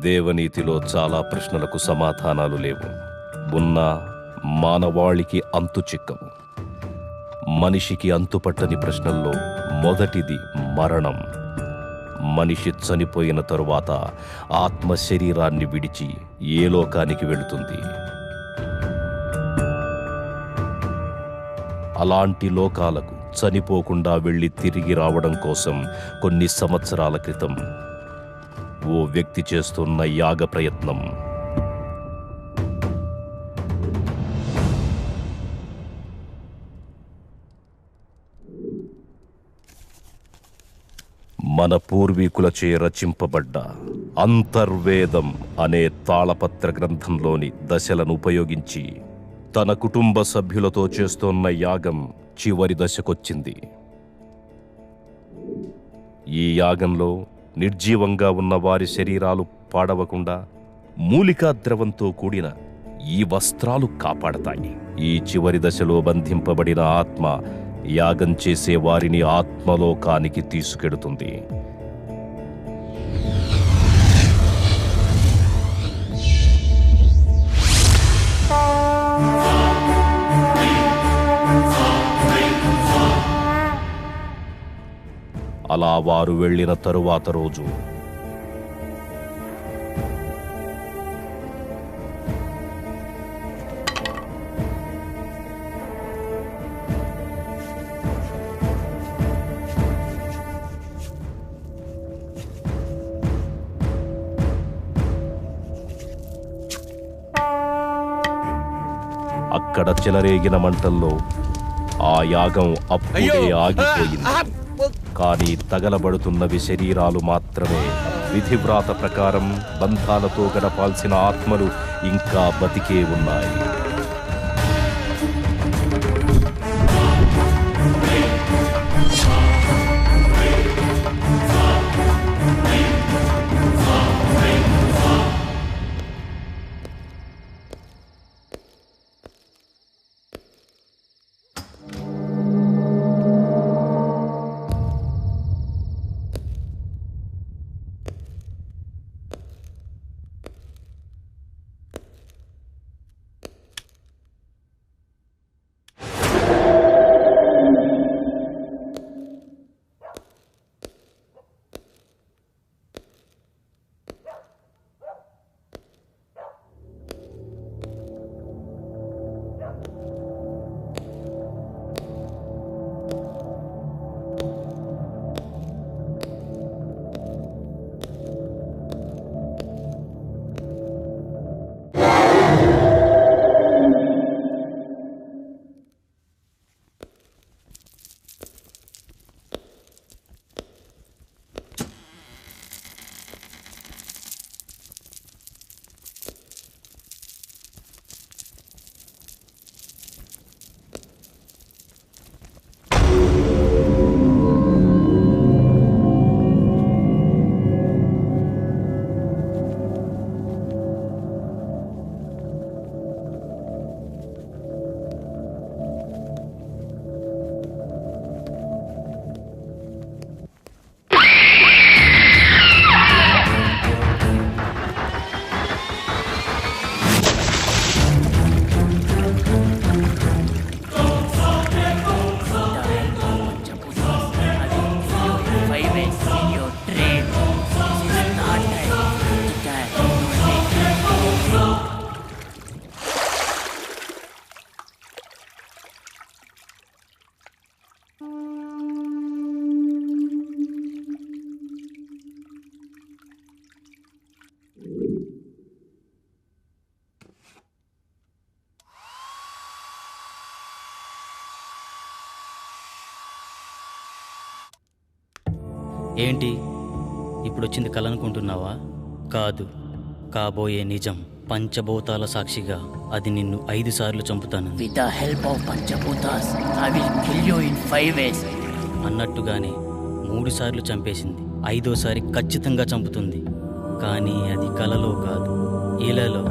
దేవనీతిలో చాలా ప్రశ్నలకు సమాధానాలు లేవు. ఉన్నా మానవాళికి అంతు చిక్కవు. మనిషికి అంతుపట్టని ప్రశ్నల్లో మొదటిది మరణం. మనిషి చనిపోయిన తరువాత ఆత్మ శరీరాన్ని విడిచి ఏ లోకానికి వెళుతుంది? అలాంటి లోకాలకు చనిపోకుండా వెళ్ళి తిరిగి రావడం కోసం కొన్ని సంవత్సరాల క్రితం ఓ వ్యక్తి చేస్తున్న యాగ ప్రయత్నం మన పూర్వీకులచే రచింపబడ్డ అంతర్వేదం అనే తాళపత్ర గ్రంథంలోని దశలను ఉపయోగించి తన కుటుంబ సభ్యులతో చేస్తోన్న యాగం చివరి దశకొచ్చింది. ఈ యాగంలో నిర్జీవంగా ఉన్న వారి శరీరాలు పాడవకుండా మూలికా ద్రవంతో కూడిన ఈ వస్త్రాలు కాపాడతాయి. ఈ చివరి దశలో బంధింపబడిన ఆత్మ యాగం చేసే వారిని ఆత్మలోకానికి తీసుకెడుతుంది. అలా వారు వెళ్ళిన తరువాత రోజు అక్కడ చెలరేగిన మంటల్లో ఆ యాగం అప్పుడే ఆగిపోయింది. కానీ తగలబడుతున్నవి శరీరాలు మాత్రమే. విధివ్రాత ప్రకారం బంధాలతో గడపాల్సిన ఆత్మలు ఇంకా బతికే ఉన్నాయి. ఏంటి ఇప్పుడొచ్చింది కలనుకుంటున్నావా? కాదు, కాబోయే నిజం. పంచభూతాల సాక్షిగా అది నిన్ను 5 సార్లు చంపుతాను. With the help of Panchabutas, I will kill you in 5 ways. అన్నట్టుగానే 3 సార్లు చంపేసింది. 5వసారి ఖచ్చితంగా చంపుతుంది. కానీ అది కలలో కాదు, ఇలాలో.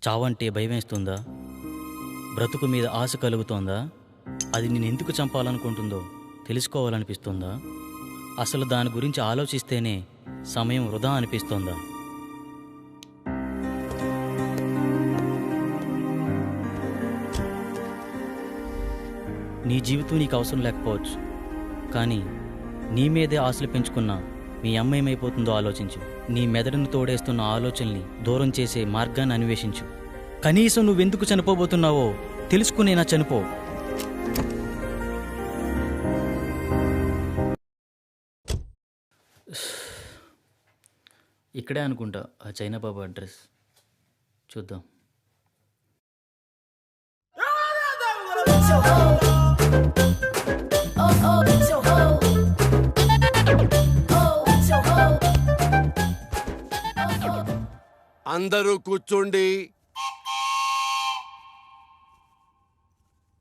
చావంటే భయమేస్తుందా? బ్రతుకు మీద ఆశ కలుగుతోందా? అది నేను ఎందుకు చంపాలనుకుంటుందో తెలుసుకోవాలనిపిస్తుందా? అసలు దాని గురించి ఆలోచిస్తేనే సమయం వృధా అనిపిస్తోందా? నీ జీవితం నీకు అవసరం లేకపోవచ్చు, కానీ నీ మీదే ఆశలు పెంచుకున్న మీ అమ్మ ఏమైపోతుందో ఆలోచించు. నీ మెదడును తోడేస్తున్న ఆలోచనల్ని దూరం చేసే మార్గాన్ని అన్వేషించు. కనీసం నువ్వెందుకు చనిపోబోతున్నావో తెలుసుకునేనా చనిపో. ఇక్కడే అనుకుంటా ఆ చైనా బాబు అడ్రస్. చూద్దాం. అందరూ కూర్చోండి.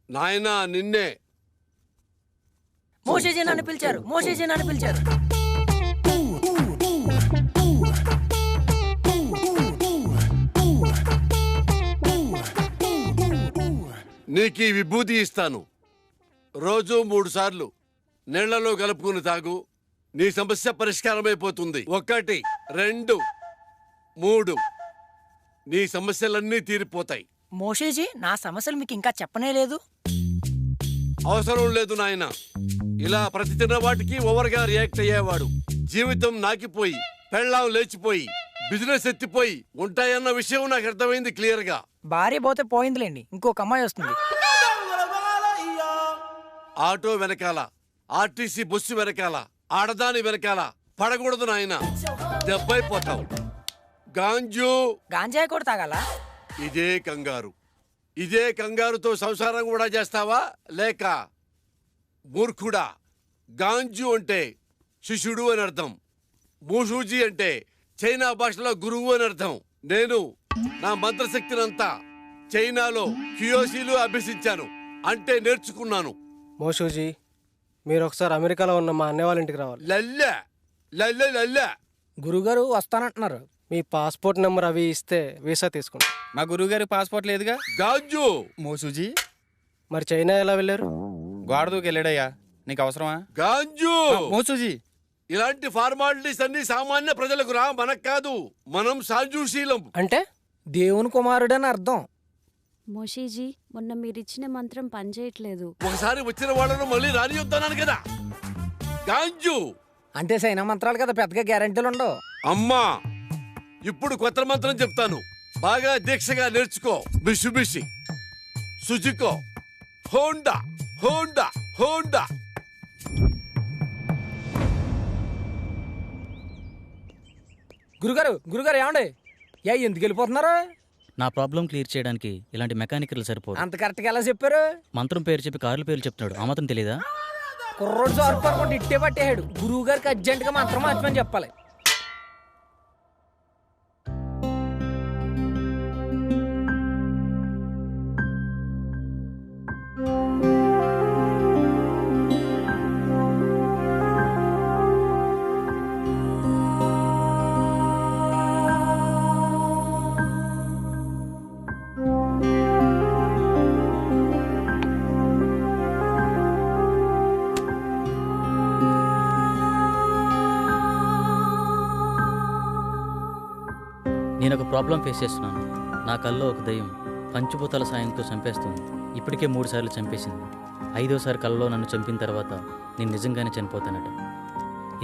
నాయనా నిన్నే. మోషేజీ నన్ను పిలిచారు, మోషేజీ నన్ను పిలిచారు. నీకు ఈ విభూతి ఇస్తాను. రోజు 3 సార్లు నీళ్లలో కలుపుకుని తాగు. నీ సమస్య పరిష్కారమైపోతుంది. 1 2 3 నీ సమస్యలన్నీ తీరిపోతాయి. మోషేజీ, నా సమస్యలు మీకు ఇంకా చెప్పనే లేదు. అవసరం లేదు నాయన. ఇలా ప్రతి చిన్న వాటికి ఓవర్గా రియాక్ట్ అయ్యేవాడు జీవితం నాకిపోయి, పెళ్ళాం లేచిపోయి, బిజినెస్ ఎత్తిపోయి ఉంటాయన్న విషయం నాకు అర్థమైంది క్లియర్ గా. భార్య పోతే పోయిందిలేండి, ఇంకొక అమ్మాయి వస్తుంది. ఆటో వెనకాల, ఆర్టీసీ బస్సు వెనకాల, ఆడదాని వెనకాల పడకూడదు నాయన, దెబ్బైపోతావు. గాంజు గాంజాయి కూడా తాగాల? ఇదే కంగారు. ఇదే కంగారుతో సంసారం కూడా చేస్తావా? లేక మూర్ఖుడా? గాంజు అంటే శిష్యుడు అని అర్థం. మూషూజీ అంటే చైనా భాషలో గురువు అని అర్థం. నేను నా మంత్రశక్తినంతా చైనాలో క్యూయోసీలు అభ్యసించాను, అంటే నేర్చుకున్నాను. మోషూజీ, మీరు ఒకసారి అమెరికాలో ఉన్న మా అన్నయ్య వాళ్ళ ఇంటికి రావాలి. లల్లె లల్లె లల్లె. గురుగారు వస్తానంటున్నారు. మీ పాస్పోర్ట్ నెంబర్ అవి ఇస్తే వీసా తీసుకుంటాం. మా గురువుగారి పాస్పోర్ట్ లేదుగా. గాంజు మోసూజీ, మరి చైనా ఎలా వెళ్ళారు? గోడ దూకి వెళ్ళాడయ్యా. నీకు అవసరమా? గాంజు మోసూజీ, ఇలాంటి ఫార్మాలిటీస్ అన్ని సామాన్య ప్రజలకు రా, మనకు కాదు. మనం సాంజుశీలం. అంటే దేవుని కుమారుడని అర్థం. మోషీజీ, మొన్న మీరిచ్చిన మంత్రం పనిచేయట్లేదు. ఒకసారి వచ్చిన వాళ్ళను మళ్ళీ రానియొద్దన్నాను కదా. గాంజు అంటే సైనా మంత్రాలు కదా, పెద్దగా గ్యారెంటీలు ఉండవు. అమ్మా, ఇప్పుడు కొత్త మంత్రం చెప్తాను, బాగా దీక్షగా నేర్చుకో. బిషుబిషి, సుజుకో, హోండా హోండా హోండా. గురుగారు ఏమండి? ఎందుకు వెళ్ళిపోతున్నారు? నా ప్రాబ్లం క్లియర్ చేయడానికి ఇలాంటి మెకానికల్ సరిపోదు. అంత కరెక్ట్గా ఎలా చెప్పారు? మంత్రం పేరు చెప్పి కార్ల పేర్లు చెప్తున్నాడు. ఆ మాత్రం తెలీదా? కుర్రోడు సార్పడుకుంటే ఇట్టే పట్టేశాడు. గురువు గారికి అర్జెంటుగా మంత్రం మార్చమని చెప్పాలి. నేను ఒక ప్రాబ్లం ఫేస్ చేస్తున్నాను. నా కల్లో ఒక దయ్యం పంచభూతాల సాయంతో చంపేస్తుంది. ఇప్పటికే 3 సార్లు చంపేసింది. 5వసారి కల్లో నన్ను చంపిన తర్వాత నేను నిజంగానే చనిపోతానట.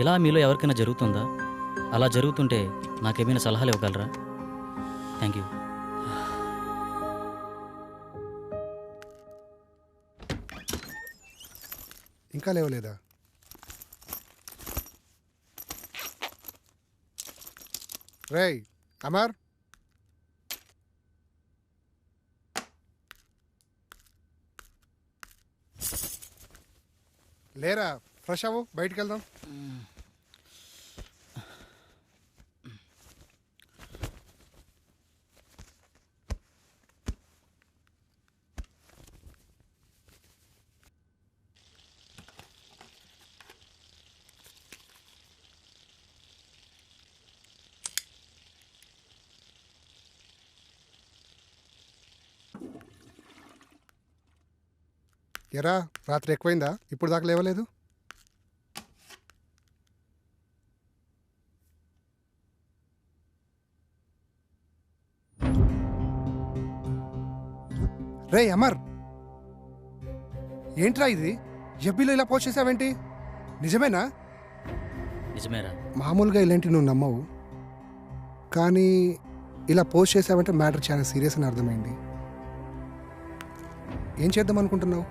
ఇలా మీలో ఎవరికైనా జరుగుతుందా? అలా జరుగుతుంటే నాకేమైనా సలహాలు ఇవ్వగలరా? Thank you. ఇంకా లేవలేదా? రేయ్ అమర్, లేరా? ఫ్రెష్ అవ్వు, బయటికి వెళ్దాం. ఎరా రాత్రి ఎక్కువైందా? ఇప్పుడు దాకా లేవలేదు? రే అమర్, ఏంట్రా ఇది? ఎఫ్బీలో ఇలా పోస్ట్ చేసావేంటి? నిజమేనా? నిజమేరా? మామూలుగా ఇలాంటివి నువ్వు నమ్మవు, కానీ ఇలా పోస్ట్ చేసావంటే మ్యాటర్ చాలా సీరియస్ అని అర్థమైంది. ఏం చేద్దాం అనుకుంటున్నావు?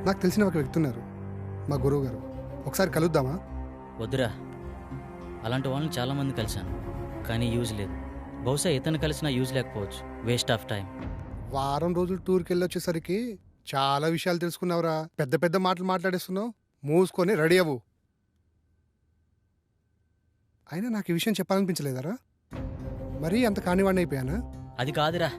నాకు తెలిసిన ఒక వ్యక్తి ఉన్నారు, మా గురువు గారు. ఒకసారి కలుద్దామా? వద్దురా, అలాంటి వాళ్ళని చాలామంది కలిశాను, కానీ యూజ్ లేదు. బహుశా ఇతను కలిసినా యూజ్ లేకపోవచ్చు. Waste of time. వారం రోజులు టూర్కి వెళ్ళి వచ్చేసరికి చాలా విషయాలు తెలుసుకున్నావురా. పెద్ద పెద్ద మాటలు మాట్లాడేస్తున్నావు. మూసుకొని రెడీ అవ్వు. అయినా నాకు ఈ విషయం చెప్పాలనిపించలేదరా? మరీ అంత కానివాడిని అయిపోయానా? అది కాదురా.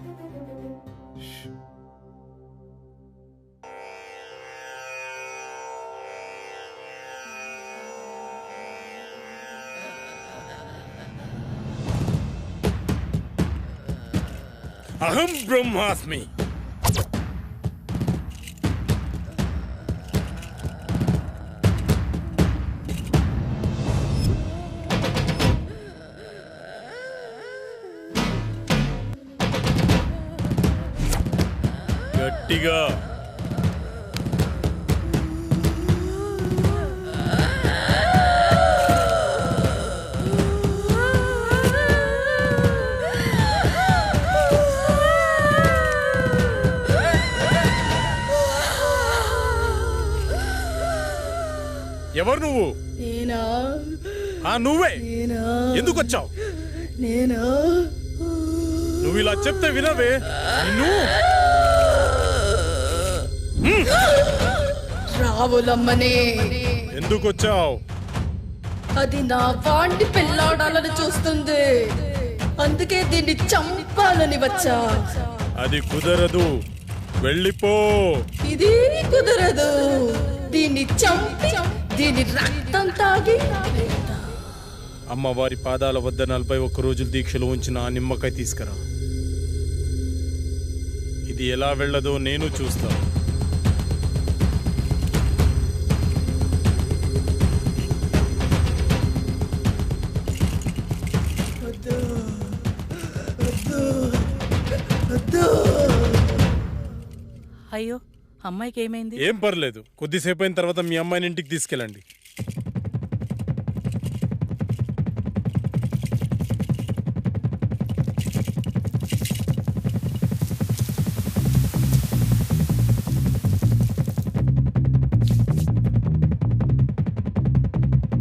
అహం బ్రహ్మాస్మి. గట్టిగా ఎవరు నువ్వు? నేనా? నువ్వే. నేనా? ఎందుకు వచ్చావు? నేనా? నువ్వు ఇలా చెప్తే వినవే. నిన్ను రావులమ్మనే. ఎందుకు వచ్చావు? అది నా వాణ్ణి పెళ్ళాడాలని చూస్తుంది, అందుకే దీన్ని చంపాలని వచ్చా. అది కుదరదు, వెళ్ళిపో. ఇది కుదరదు. దీన్ని చంపి దీని రక్తం తాగి అమ్మవారి పాదాల వద్ద 41 రోజులు దీక్షలు ఉంచిన ఆ నిమ్మకాయ తీసుకురా. ఇది ఎలా వెళ్ళదో నేను చూస్తాను. అయ్యో, అమ్మాయికి ఏమైంది? ఏం పర్లేదు, కొద్దిసేపు అయిన తర్వాత మీ అమ్మాయిని ఇంటికి తీసుకెళ్ళండి.